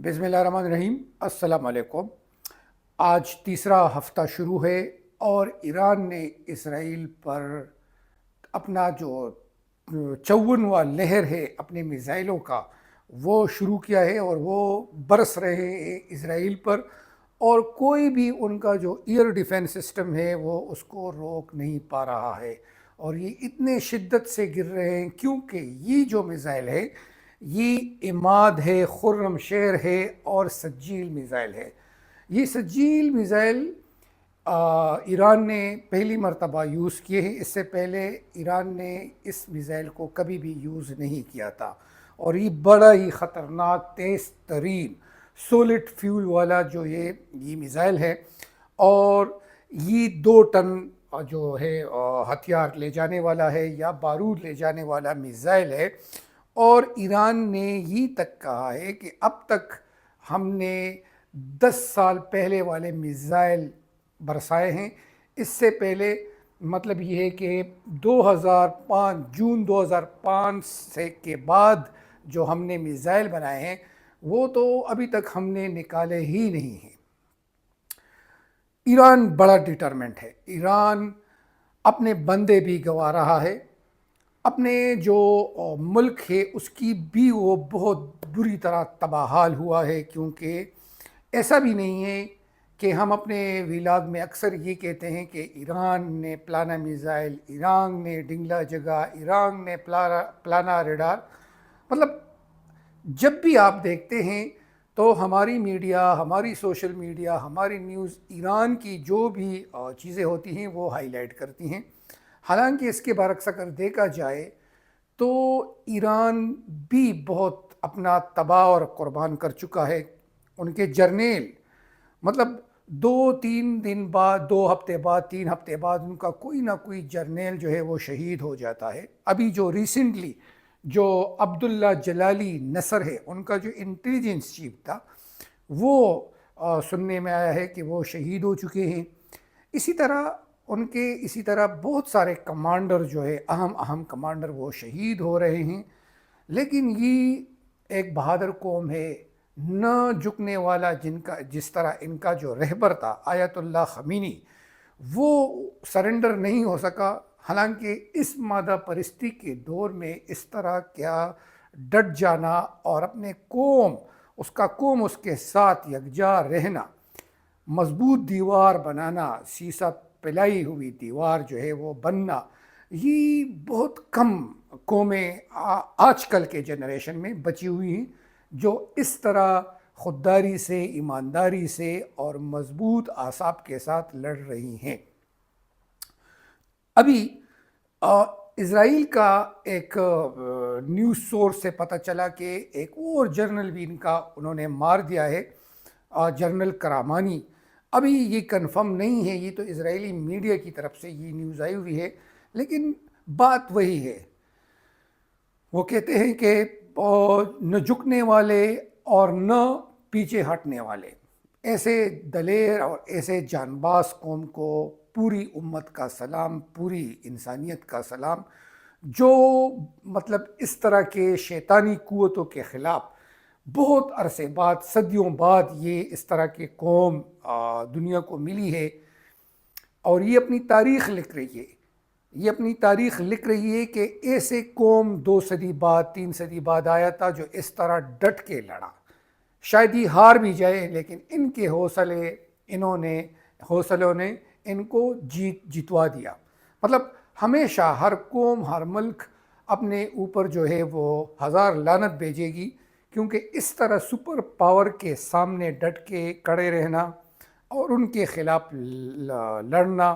بسم اللہ الرحمن الرحیم۔ السلام علیکم۔ آج تیسرا ہفتہ شروع ہے اور ایران نے اسرائیل پر اپنا جو 54واں لہر ہے اپنے میزائلوں کا وہ شروع کیا ہے اور وہ برس رہے ہیں اسرائیل پر، اور کوئی بھی ان کا جو ایئر ڈیفنس سسٹم ہے وہ اس کو روک نہیں پا رہا ہے، اور یہ اتنے شدت سے گر رہے ہیں کیونکہ یہ جو میزائل ہے یہ عماد ہے، خرم شیر ہے اور سجیل میزائل ہے۔ یہ سجیل میزائل ایران نے پہلی مرتبہ یوز کیے ہیں، اس سے پہلے ایران نے اس میزائل کو کبھی بھی یوز نہیں کیا تھا، اور یہ بڑا ہی خطرناک تیز ترین سولٹ فیول والا جو یہ میزائل ہے، اور یہ 2 ٹن جو ہے ہتھیار لے جانے والا ہے یا بارود لے جانے والا میزائل ہے۔ اور ایران نے یہ تک کہا ہے کہ اب تک ہم نے 10 سال پہلے والے میزائل برسائے ہیں، اس سے پہلے مطلب یہ ہے کہ 2005 جون 2005 سے کے بعد جو ہم نے میزائل بنائے ہیں وہ تو ابھی تک ہم نے نکالے ہی نہیں ہیں۔ ایران بڑا ڈیٹرمنٹ ہے، ایران اپنے بندے بھی گنوا رہا ہے، اپنے جو ملک ہے اس کی بھی وہ بہت بری طرح تباہ حال ہوا ہے، کیونکہ ایسا بھی نہیں ہے کہ ہم اپنے ویلاگ میں اکثر یہ کہتے ہیں کہ ایران نے پلانا میزائل، ایران نے ڈنگلا جگہ، ایران نے پلانا ریڈار، مطلب جب بھی آپ دیکھتے ہیں تو ہماری میڈیا، ہماری سوشل میڈیا، ہماری نیوز ایران کی جو بھی چیزیں ہوتی ہیں وہ ہائی لائٹ کرتی ہیں، حالانکہ اس کے برعکس اگر دیکھا جائے تو ایران بھی بہت اپنا تباہ اور قربان کر چکا ہے۔ ان کے جرنیل مطلب 2-3 دن بعد، 2 ہفتے بعد، 3 ہفتے بعد ان کا کوئی نہ کوئی جرنیل جو ہے وہ شہید ہو جاتا ہے۔ ابھی جو ریسنٹلی جو عبداللہ جلالی نصر ہے، ان کا جو انٹیلیجنس چیف تھا، وہ سننے میں آیا ہے کہ وہ شہید ہو چکے ہیں۔ اسی طرح بہت سارے کمانڈر جو ہے، اہم کمانڈر وہ شہید ہو رہے ہیں، لیکن یہ ایک بہادر قوم ہے، نہ جھکنے والا، جس طرح ان کا جو رہبر تھا آیت اللہ خمینی، وہ سرنڈر نہیں ہو سکا، حالانکہ اس مادہ پرستی کے دور میں اس طرح کیا ڈٹ جانا اور اپنے قوم اس کے ساتھ یکجا رہنا، مضبوط دیوار بنانا، سیسا پلائی ہوئی دیوار جو ہے وہ بننا، یہ بہت کم قومیں آج کل کے جنریشن میں بچی ہوئی ہیں جو اس طرح خودداری سے، ایمانداری سے اور مضبوط اعصاب کے ساتھ لڑ رہی ہیں۔ ابھی اسرائیل کا ایک نیوز سورس سے پتہ چلا کہ ایک اور جنرل بھی ان کا انہوں نے مار دیا ہے، جنرل کرامانی۔ ابھی یہ کنفرم نہیں ہے، یہ تو اسرائیلی میڈیا کی طرف سے یہ نیوز آئی ہوئی ہے، لیکن بات وہی ہے، وہ کہتے ہیں کہ نہ جھکنے والے اور نہ پیچھے ہٹنے والے، ایسے دلیر اور ایسے جان باز قوم کو پوری امت کا سلام، پوری انسانیت کا سلام، جو مطلب اس طرح کے شیطانی قوتوں کے خلاف بہت عرصے بعد، صدیوں بعد یہ اس طرح کی قوم دنیا کو ملی ہے، اور یہ اپنی تاریخ لکھ رہی ہے کہ ایسے قوم 2 صدی بعد، 3 صدی بعد آیا تھا جو اس طرح ڈٹ کے لڑا، شاید یہ ہار بھی جائے لیکن ان کے حوصلوں نے ان کو جتوا دیا۔ مطلب ہمیشہ ہر قوم، ہر ملک اپنے اوپر جو ہے وہ 1000 لعنت بھیجے گی، کیونکہ اس طرح سپر پاور کے سامنے ڈٹ کے کھڑے رہنا اور ان کے خلاف لڑنا،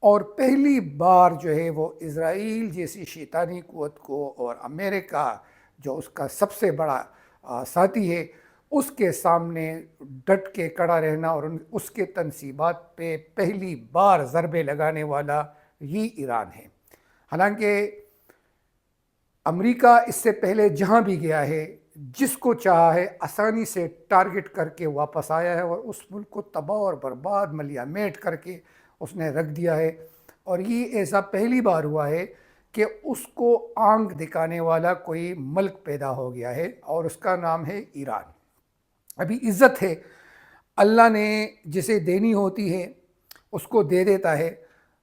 اور پہلی بار جو ہے وہ اسرائیل جیسی شیطانی قوت کو اور امریکہ جو اس کا سب سے بڑا ساتھی ہے، اس کے سامنے ڈٹ کے کھڑا رہنا، اور اس کے تنصیبات پہ پہلی بار ضربے لگانے والا یہ ایران ہے۔ حالانکہ امریکہ اس سے پہلے جہاں بھی گیا ہے، جس کو چاہا ہے آسانی سے ٹارگٹ کر کے واپس آیا ہے، اور اس ملک کو تباہ اور برباد، ملیا میٹ کر کے اس نے رکھ دیا ہے، اور یہ ایسا پہلی بار ہوا ہے کہ اس کو آنکھ دکھانے والا کوئی ملک پیدا ہو گیا ہے، اور اس کا نام ہے ایران۔ ابھی عزت ہے، اللہ نے جسے دینی ہوتی ہے اس کو دے دیتا ہے.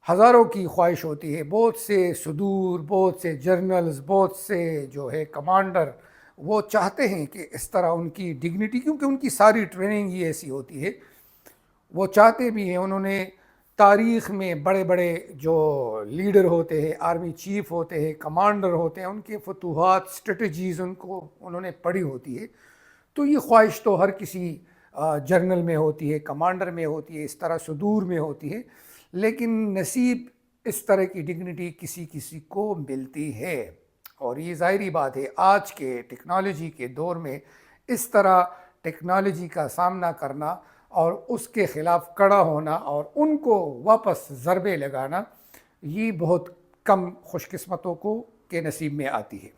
ہزاروں کی خواہش ہوتی ہے، بہت سے صدور، بہت سے جرنلز، بہت سے جو ہے کمانڈر وہ چاہتے ہیں کہ اس طرح ان کی ڈگنیٹی، کیونکہ ان کی ساری ٹریننگ ہی ایسی ہوتی ہے، وہ چاہتے بھی ہیں. انہوں نے تاریخ میں بڑے بڑے جو لیڈر ہوتے ہیں، آرمی چیف ہوتے ہیں، کمانڈر ہوتے ہیں، ان کے فتوحات، اسٹریٹجیز ان کو انہوں نے پڑھی ہوتی ہے. تو یہ خواہش تو ہر کسی جرنل میں ہوتی ہے، کمانڈر میں ہوتی ہے، اس طرح صدور میں ہوتی ہے، لیکن نصیب اس طرح کی ڈگنیٹی کسی کسی کو ملتی ہے. اور یہ ظاہری بات ہے، آج کے ٹیکنالوجی کے دور میں اس طرح ٹیکنالوجی کا سامنا کرنا اور اس کے خلاف کڑا ہونا اور ان کو واپس ضربے لگانا، یہ بہت کم خوش قسمتوں کو کے نصیب میں آتی ہے.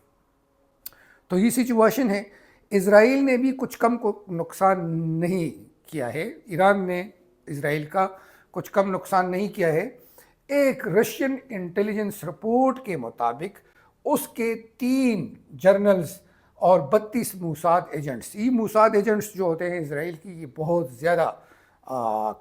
تو یہ سچویشن ہے. اسرائیل نے بھی کچھ کم کو نقصان نہیں کیا ہے، ایران نے اسرائیل کا کچھ کم نقصان نہیں کیا ہے. ایک رشین انٹیلیجنس رپورٹ کے مطابق اس کے 3 جرنلز اور 32 موساد ایجنٹس، یہ موساد ایجنٹس جو ہوتے ہیں اسرائیل کی، یہ بہت زیادہ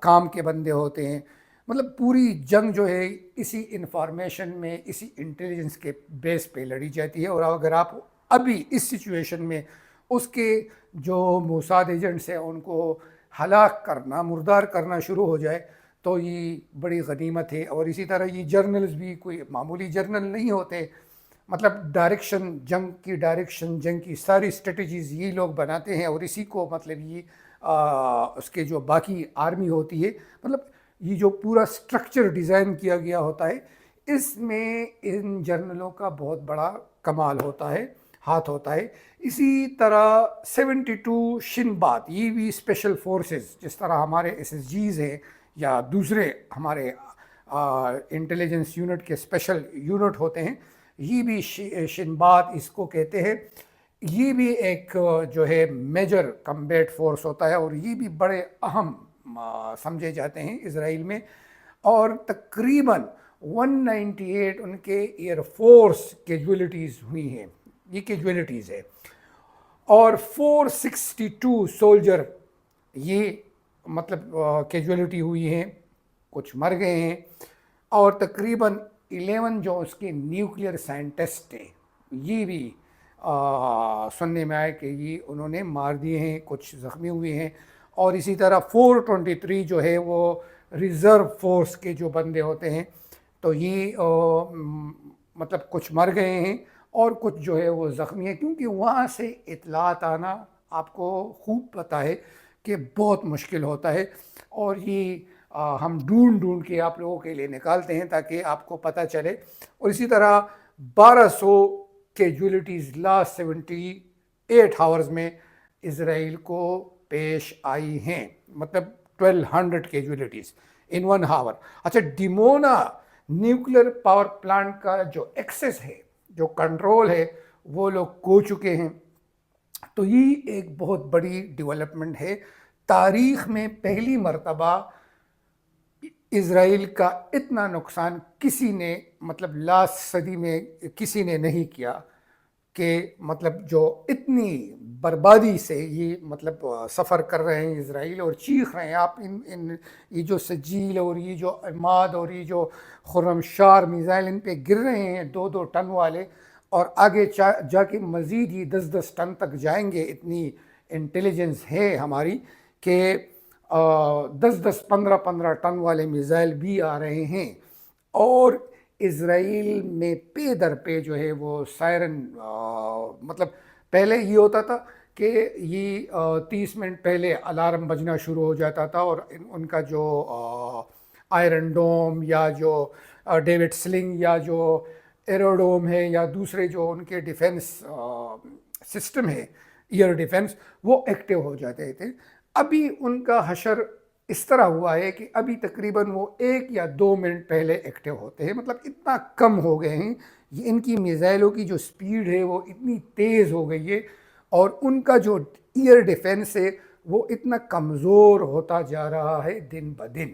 کام کے بندے ہوتے ہیں. مطلب پوری جنگ جو ہے اسی انفارمیشن میں، اسی انٹیلیجنس کے بیس پہ لڑی جاتی ہے. اور اگر آپ ابھی اس سچویشن میں اس کے جو موساد ایجنٹس ہیں ان کو ہلاک کرنا، مردار کرنا شروع ہو جائے تو یہ بڑی غنیمت ہے. اور اسی طرح یہ جرنلز بھی کوئی معمولی جرنل نہیں ہوتے. مطلب ڈائریکشن، جنگ کی ڈائریکشن، جنگ کی ساری اسٹریٹجیز یہ لوگ بناتے ہیں، اور اسی کو مطلب یہ اس کے جو باقی آرمی ہوتی ہے، مطلب یہ جو پورا سٹرکچر ڈیزائن کیا گیا ہوتا ہے، اس میں ان جرنلوں کا بہت بڑا کمال ہوتا ہے، ہاتھ ہوتا ہے. اسی طرح 72 شن بات، یہ بھی اسپیشل فورسز، جس طرح ہمارے ایس ایس جیز ہیں یا دوسرے ہمارے انٹیلیجنس یونٹ کے اسپیشل یونٹ ہوتے ہیں، یہ بھی شن بات اس کو کہتے ہیں. یہ بھی ایک جو ہے میجر کمبیٹ فورس ہوتا ہے، اور یہ بھی بڑے اہم سمجھے جاتے ہیں اسرائیل میں. اور تقریباً 198 ان کے ایئر فورس کیجولیٹیز ہوئی ہیں، یہ کیجولیٹیز ہے. اور 462 سولجر یہ مطلب کیجولیٹی ہوئی ہیں، کچھ مر گئے ہیں. اور تقریباً 11 جو اس کے نیوکلیئر سائنٹسٹ ہیں، یہ بھی سننے میں آئے کہ یہ انہوں نے مار دیے ہیں، کچھ زخمی ہوئے ہیں. اور اسی طرح 423 جو ہے وہ ریزرو فورس کے جو بندے ہوتے ہیں، تو یہ مطلب کچھ مر گئے ہیں اور کچھ جو ہے وہ زخمی ہیں. کیونکہ وہاں سے اطلاعات آنا آپ کو خوب پتہ ہے کہ بہت مشکل ہوتا ہے، اور یہ ہم ڈھونڈ کے آپ لوگوں کے لیے نکالتے ہیں تاکہ آپ کو پتہ چلے. اور اسی طرح 1200 کیجولیٹیز لاسٹ 78 آورز میں اسرائیل کو پیش آئی ہیں، مطلب 1200 کیجولیٹیز ان 1 آور. اچھا، ڈیمونا نیوکلیر پاور پلانٹ کا جو ایکسس ہے، جو کنٹرول ہے، وہ لوگ کھو چکے ہیں. تو یہ ایک بہت بڑی ڈیولپمنٹ ہے. تاریخ میں پہلی مرتبہ اسرائیل کا اتنا نقصان کسی نے، مطلب لاسٹ صدی میں کسی نے نہیں کیا، کہ مطلب جو اتنی بربادی سے یہ مطلب سفر کر رہے ہیں اسرائیل اور چیخ رہے ہیں. آپ ان یہ جو سجیل اور یہ جو عماد اور یہ جو خرم شار میزائل ان پہ گر رہے ہیں 2-2 ٹن والے، اور آگے جا کے مزید یہ 10-10 ٹن تک جائیں گے. اتنی انٹیلیجنس ہے ہماری کہ 10-10 15-15 ٹن والے میزائل بھی آ رہے ہیں. اور اسرائیل میں پے در پہ جو ہے وہ سائرن، مطلب پہلے یہ ہوتا تھا کہ یہ 30 منٹ پہلے الارم بجنا شروع ہو جاتا تھا، اور ان کا جو آئرن ڈوم یا جو ڈیوڈ سلنگ یا جو ایروڈوم ہے یا دوسرے جو ان کے ڈیفنس سسٹم ہے، ایئر ڈیفنس، وہ ایکٹیو ہو جاتے تھے. ابھی ان کا حشر اس طرح ہوا ہے کہ ابھی تقریباً وہ 1 یا 2 منٹ پہلے ایکٹیو ہوتے ہیں. مطلب اتنا کم ہو گئے ہیں، ان کی میزائلوں کی جو سپیڈ ہے وہ اتنی تیز ہو گئی ہے، اور ان کا جو ایئر ڈیفنس ہے وہ اتنا کمزور ہوتا جا رہا ہے دن بدن.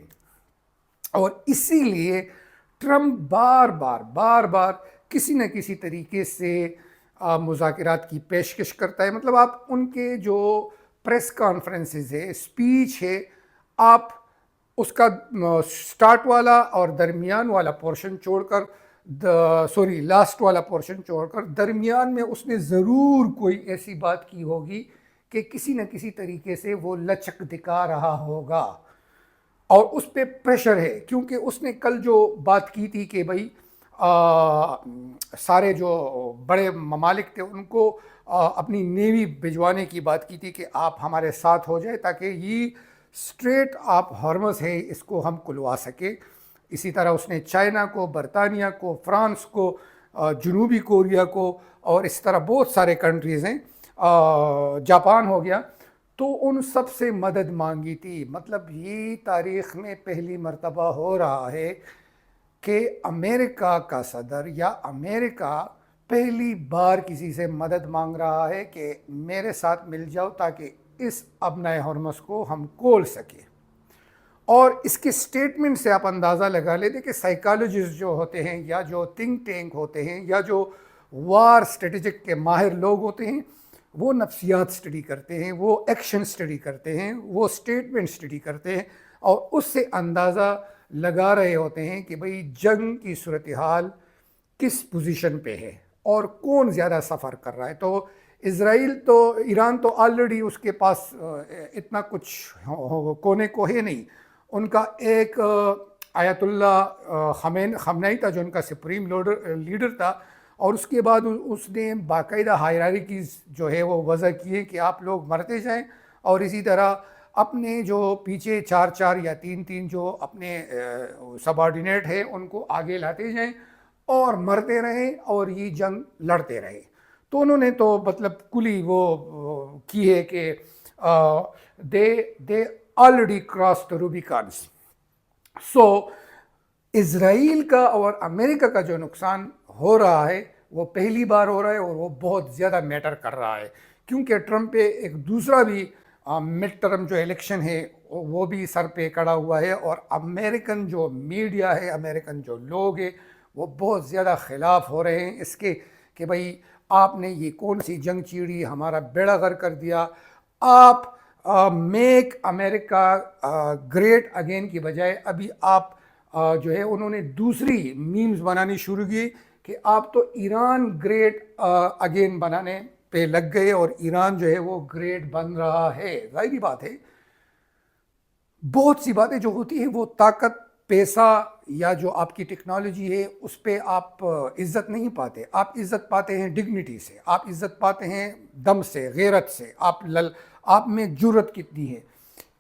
اور اسی لیے ٹرمپ بار بار کسی نہ کسی طریقے سے مذاکرات کی پیشکش کرتا ہے. مطلب آپ ان کے جو پریس کانفرنسز ہے, اسپیچ ہے, آپ اس کا سٹارٹ والا اور درمیان والا پورشن چھوڑ کر لاسٹ والا پورشن چھوڑ کر درمیان میں اس نے ضرور کوئی ایسی بات کی ہوگی کہ کسی نہ کسی طریقے سے وہ لچک دکھا رہا ہوگا, اور اس پہ پریشر ہے, کیونکہ اس نے کل جو بات کی تھی کہ بھائی سارے جو بڑے ممالک تھے ان کو اپنی نیوی بھجوانے کی بات کی تھی کہ آپ ہمارے ساتھ ہو جائے تاکہ یہ اسٹریٹ آپ ہارمز ہے اس کو ہم کھلوا سکیں. اسی طرح اس نے چائنا کو, برطانیہ کو, فرانس کو, جنوبی کوریا کو, اور اس طرح بہت سارے کنٹریز ہیں, جاپان ہو گیا, تو ان سب سے مدد مانگی تھی. مطلب یہ تاریخ میں پہلی مرتبہ ہو رہا ہے کہ امریکہ کا صدر یا امریکہ پہلی بار کسی سے مدد مانگ رہا ہے کہ میرے ساتھ مل جاؤ تاکہ اس ابنائے ہرمز کو ہم کھول سکیں. اور اس کے سٹیٹمنٹ سے آپ اندازہ لگا لیتے کہ سائیکالوجسٹ جو ہوتے ہیں یا جو تھنک ٹینک ہوتے ہیں یا جو وار اسٹریٹجک کے ماہر لوگ ہوتے ہیں, وہ نفسیات سٹڈی کرتے ہیں, وہ ایکشن سٹڈی کرتے ہیں, وہ سٹیٹمنٹ سٹڈی کرتے ہیں, اور اس سے اندازہ لگا رہے ہوتے ہیں کہ بھئی جنگ کی صورتحال کس پوزیشن پہ ہے اور کون زیادہ سفر کر رہا ہے. تو ایران تو آلریڈی اس کے پاس اتنا کچھ کونے کو ہے نہیں. ان کا ایک آیت اللہ خمینی تھا جو ان کا سپریم لیڈر تھا, اور اس کے بعد اس نے باقاعدہ ہائرارکیز جو ہے وہ وضع کیے کہ آپ لوگ مرتے جائیں, اور اسی طرح اپنے جو پیچھے 4 یا 3 جو اپنے سب آرڈینیٹ ہے ان کو آگے لاتے جائیں اور مرتے رہیں اور یہ جنگ لڑتے رہیں. تو انہوں نے تو مطلب کلی وہ کی ہے کہ دے آلریڈی کراس دا روبیکانس. سو اسرائیل کا اور امریکہ کا جو نقصان ہو رہا ہے وہ پہلی بار ہو رہا ہے, اور وہ بہت زیادہ میٹر کر رہا ہے, کیونکہ ٹرمپ پہ ایک دوسرا بھی مڈ ٹرم جو الیکشن ہے وہ بھی سر پہ کڑا ہوا ہے, اور امریکن جو میڈیا ہے, امریکن جو لوگ ہیں, وہ بہت زیادہ خلاف ہو رہے ہیں اس کے کہ بھئی آپ نے یہ کون سی جنگ چھیڑی, ہمارا بیڑا غرق کر دیا. آپ میک امریکہ گریٹ اگین کی بجائے ابھی آپ جو ہے انہوں نے دوسری میمز بنانی شروع کی کہ آپ تو ایران گریٹ اگین بنانے پہ لگ گئے, اور ایران جو ہے وہ گریٹ بن رہا ہے. ظاہری بات ہے بہت سی باتیں جو ہوتی ہیں وہ طاقت, پیسہ یا جو آپ کی ٹیکنالوجی ہے اس پہ آپ عزت نہیں پاتے. آپ عزت پاتے ہیں ڈگنیٹی سے, آپ عزت پاتے ہیں دم سے, غیرت سے, آپ میں جرت کتنی ہے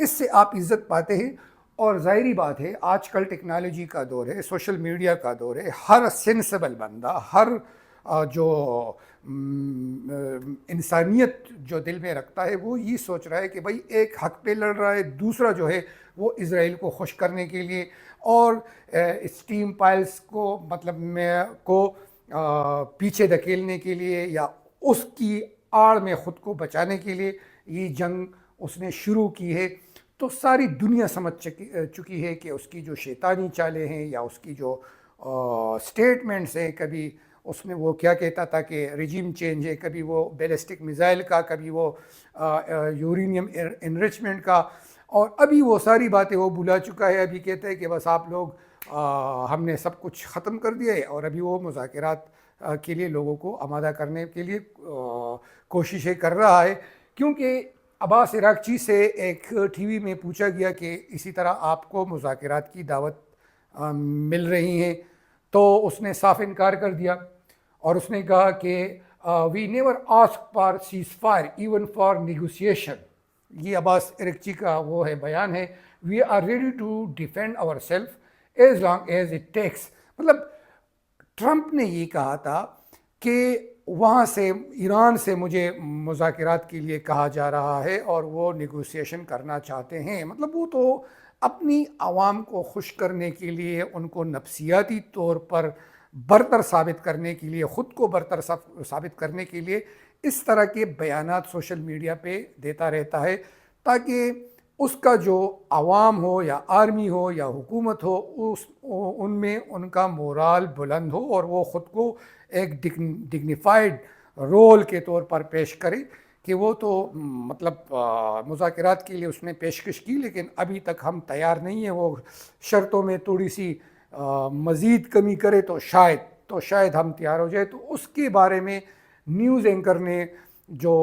اس سے آپ عزت پاتے ہیں. اور ظاہری بات ہے آج کل ٹیکنالوجی کا دور ہے, سوشل میڈیا کا دور ہے, ہر سینسیبل بندہ, ہر جو انسانیت جو دل میں رکھتا ہے وہ یہ سوچ رہا ہے کہ بھئی ایک حق پہ لڑ رہا ہے, دوسرا جو ہے وہ اسرائیل کو خوش کرنے کے لیے اور اسٹیم پائلز کو پیچھے دھکیلنے کے لیے یا اس کی آڑ میں خود کو بچانے کے لیے یہ جنگ اس نے شروع کی ہے. تو ساری دنیا سمجھ چکی ہے کہ اس کی جو شیطانی چالیں ہیں یا اس کی جو سٹیٹمنٹس ہیں, کبھی اس میں وہ کیا کہتا تھا کہ ریجیم چینج ہے, کبھی وہ بیلسٹک میزائل کا, کبھی وہ یورینیم انریچمنٹ کا, اور ابھی وہ ساری باتیں وہ بھلا چکا ہے. ابھی کہتا ہے کہ بس آپ لوگ ہم نے سب کچھ ختم کر دیا ہے, اور ابھی وہ مذاکرات کے لیے لوگوں کو آمادہ کرنے کے لیے کوششیں کر رہا ہے. کیونکہ عباس عراقچی سے ایک ٹی وی میں پوچھا گیا کہ اسی طرح آپ کو مذاکرات کی دعوت مل رہی ہیں, تو اس نے صاف انکار کر دیا, اور اس نے کہا کہ we never ask for ceasefire even for negotiation. یہ عباس عراقچی کا وہ ہے بیان ہے, we are ready to defend our self as long as it takes. مطلب ٹرمپ نے یہ کہا تھا کہ وہاں سے ایران سے مجھے مذاکرات کے لیے کہا جا رہا ہے اور وہ نیگوسیشن کرنا چاہتے ہیں. مطلب وہ تو اپنی عوام کو خوش کرنے کے لیے, ان کو نفسیاتی طور پر برتر ثابت کرنے کے لیے, خود کو برتر ثابت کرنے کے لیے اس طرح کے بیانات سوشل میڈیا پہ دیتا رہتا ہے, تاکہ اس کا جو عوام ہو یا آرمی ہو یا حکومت ہو ان میں ان کا مورال بلند ہو, اور وہ خود کو ایک ڈگنیفائڈ رول کے طور پر پیش کرے کہ وہ تو مطلب مذاکرات کے لیے اس نے پیشکش کی، لیکن ابھی تک ہم تیار نہیں ہیں، وہ شرطوں میں تھوڑی سی مزید کمی کرے تو شاید ہم تیار ہو جائے۔ تو اس کے بارے میں نیوز اینکر نے جو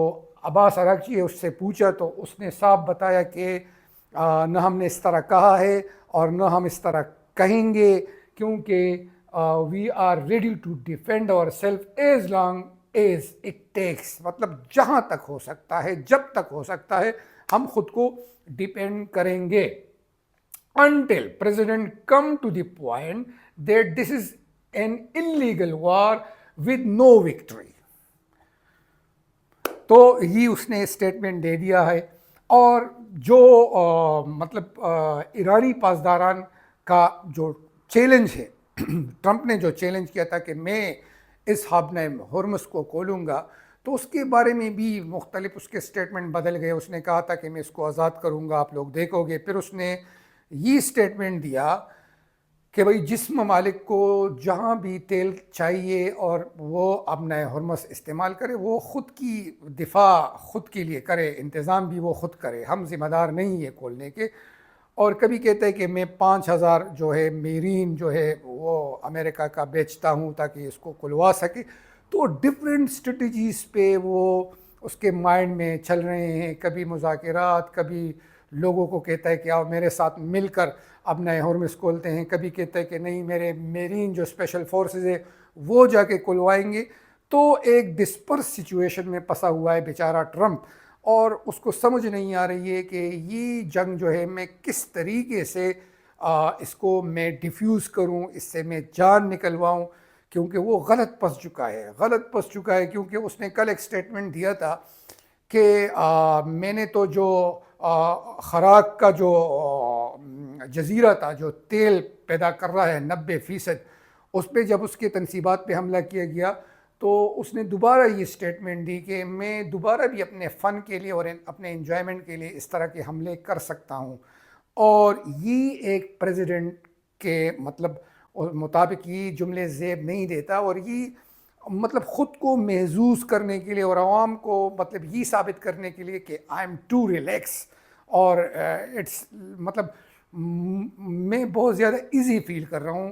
عباس اراغچی ہے اس سے پوچھا، تو اس نے صاف بتایا کہ نہ ہم نے اس طرح کہا ہے اور نہ ہم اس طرح کہیں گے، کیونکہ we are ready to defend our self as long as it takes, مطلب جہاں تک ہو سکتا ہے، جب تک ہو سکتا ہے ہم خود کو ڈیپینڈ کریں گے، until President come to the point that this is an illegal war with no victory۔ تو یہ اس نے اسٹیٹمنٹ دے دیا ہے۔ اور جو مطلب ایرانی پاسداران کا جو چیلنج ہے، ٹرمپ نے جو چیلنج کیا تھا کہ میں اس ہابنہ ہرمز کو کھولوں گا، تو اس کے بارے میں بھی مختلف اس کے اسٹیٹمنٹ بدل گئے۔ اس نے کہا تھا کہ میں اس کو آزاد کروں گا، آپ لوگ دیکھو گے۔ پھر اس نے یہ اسٹیٹمنٹ دیا کہ بھئی جس ممالک کو جہاں بھی تیل چاہیے اور وہ ہابنہ ہرمز استعمال کرے، وہ خود کی دفاع خود کے لیے کرے، انتظام بھی وہ خود کرے، ہم ذمہ دار نہیں ہیں کھولنے کے۔ اور کبھی کہتا ہے کہ میں 5000 جو ہے میرین جو ہے وہ امریکہ کا بیچتا ہوں تاکہ اس کو کھلوا سکے۔ تو ڈفرینٹ اسٹریٹجیز پہ وہ اس کے مائنڈ میں چل رہے ہیں، کبھی مذاکرات، کبھی لوگوں کو کہتا ہے کہ آؤ میرے ساتھ مل کر ہابنہ ہرمز کھولتے ہیں، کبھی کہتا ہے کہ نہیں میرے میرین جو اسپیشل فورسز ہے وہ جا کے کھلوائیں گے۔ تو ایک ڈسپرس سچویشن میں پھنسا ہوا ہے بیچارہ ٹرمپ، اور اس کو سمجھ نہیں آ رہی ہے کہ یہ جنگ جو ہے میں کس طریقے سے اس کو میں ڈیفیوز کروں، اس سے میں جان نکلواؤں، کیونکہ وہ غلط پھنس چکا ہے کیونکہ اس نے کل ایک سٹیٹمنٹ دیا تھا کہ میں نے تو جو خراق کا جو جزیرہ تھا جو تیل پیدا کر رہا ہے 90%، اس پہ جب اس کے تنصیبات پہ حملہ کیا گیا تو اس نے دوبارہ یہ سٹیٹمنٹ دی کہ میں دوبارہ بھی اپنے فن کے لیے اور اپنے انجوائمنٹ کے لیے اس طرح کے حملے کر سکتا ہوں۔ اور یہ ایک پریزیڈنٹ کے مطلب مطابق یہ جملے زیب نہیں دیتا، اور یہ مطلب خود کو محظوظ کرنے کے لیے اور عوام کو مطلب یہ ثابت کرنے کے لیے کہ آئی ایم ٹو ریلیکس، اور اٹس مطلب میں بہت زیادہ ایزی فیل کر رہا ہوں،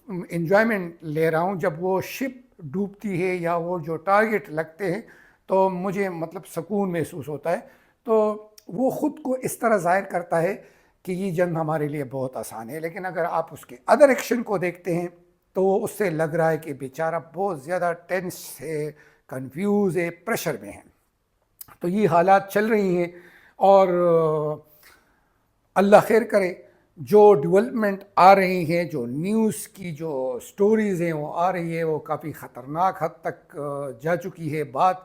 انجوائمنٹ لے رہا ہوں۔ جب وہ شپ ڈوبتی ہے یا وہ جو ٹارگٹ لگتے ہیں تو مجھے مطلب سکون محسوس ہوتا ہے۔ تو وہ خود کو اس طرح ظاہر کرتا ہے کہ یہ جنگ ہمارے لیے بہت آسان ہے، لیکن اگر آپ اس کے ادر ایکشن کو دیکھتے ہیں تو اس سے لگ رہا ہے کہ بیچارہ بہت زیادہ ٹینس ہے، کنفیوز ہے، پریشر میں ہے۔ تو یہ حالات چل رہی ہیں، اور اللہ خیر کرے، جو ڈیولپمنٹ آ رہی ہیں، جو نیوز کی جو سٹوریز ہیں وہ آ رہی ہے، وہ کافی خطرناک حد تک جا چکی ہے بات۔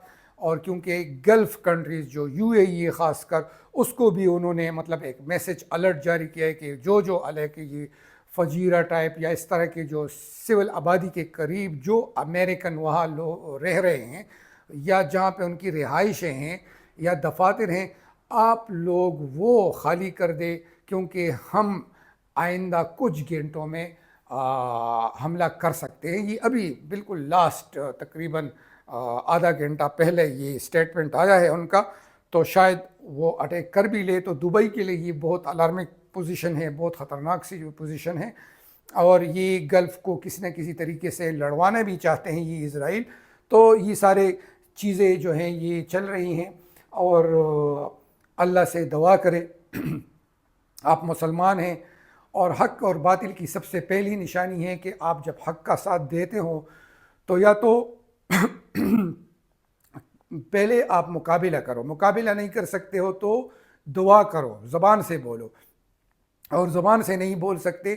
اور کیونکہ گلف کنٹریز جو UAE خاص کر، اس کو بھی انہوں نے مطلب ایک میسج الرٹ جاری کیا ہے کہ جو علیہ یہ فجیرہ ٹائپ یا اس طرح کے جو سول آبادی کے قریب جو امریکن وہاں رہ رہے ہیں یا جہاں پہ ان کی رہائشیں ہیں یا دفاتر ہیں، آپ لوگ وہ خالی کر دے، کیونکہ ہم آئندہ کچھ گھنٹوں میں حملہ کر سکتے ہیں۔ یہ ابھی بالکل لاسٹ تقریباً آدھا گھنٹہ پہلے یہ اسٹیٹمنٹ آیا ہے ان کا، تو شاید وہ اٹیک کر بھی لے تو دبئی کے لیے یہ بہت الارمک پوزیشن ہے، بہت خطرناک سی پوزیشن ہے، اور یہ گلف کو کسی نہ کسی طریقے سے لڑوانا بھی چاہتے ہیں یہ اسرائیل۔ تو یہ سارے چیزیں جو ہیں یہ چل رہی ہیں، اور اللہ سے دعا کرے، آپ مسلمان ہیں، اور حق اور باطل کی سب سے پہلی نشانی ہے کہ آپ جب حق کا ساتھ دیتے ہو تو یا تو پہلے آپ مقابلہ کرو، مقابلہ نہیں کر سکتے ہو تو دعا کرو، زبان سے بولو، اور زبان سے نہیں بول سکتے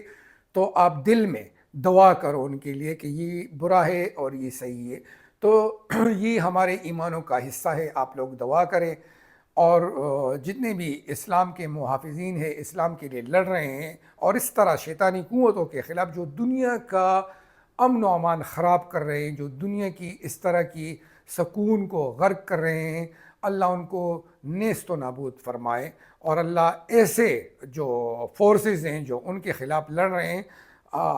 تو آپ دل میں دعا کرو ان کے لیے کہ یہ برا ہے اور یہ صحیح ہے۔ تو یہ ہمارے ایمانوں کا حصہ ہے، آپ لوگ دعا کریں، اور جتنے بھی اسلام کے محافظین ہیں، اسلام کے لیے لڑ رہے ہیں، اور اس طرح شیطانی قوتوں کے خلاف جو دنیا کا امن و امان خراب کر رہے ہیں، جو دنیا کی اس طرح کی سکون کو غرق کر رہے ہیں، اللہ ان کو نیست و نابود فرمائے، اور اللہ ایسے جو فورسز ہیں جو ان کے خلاف لڑ رہے ہیں،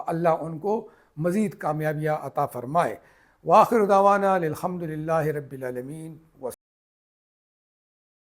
اللہ ان کو مزید کامیابیاں عطا فرمائے۔ وآخر دعوانا الحمد للہ رب العالمین۔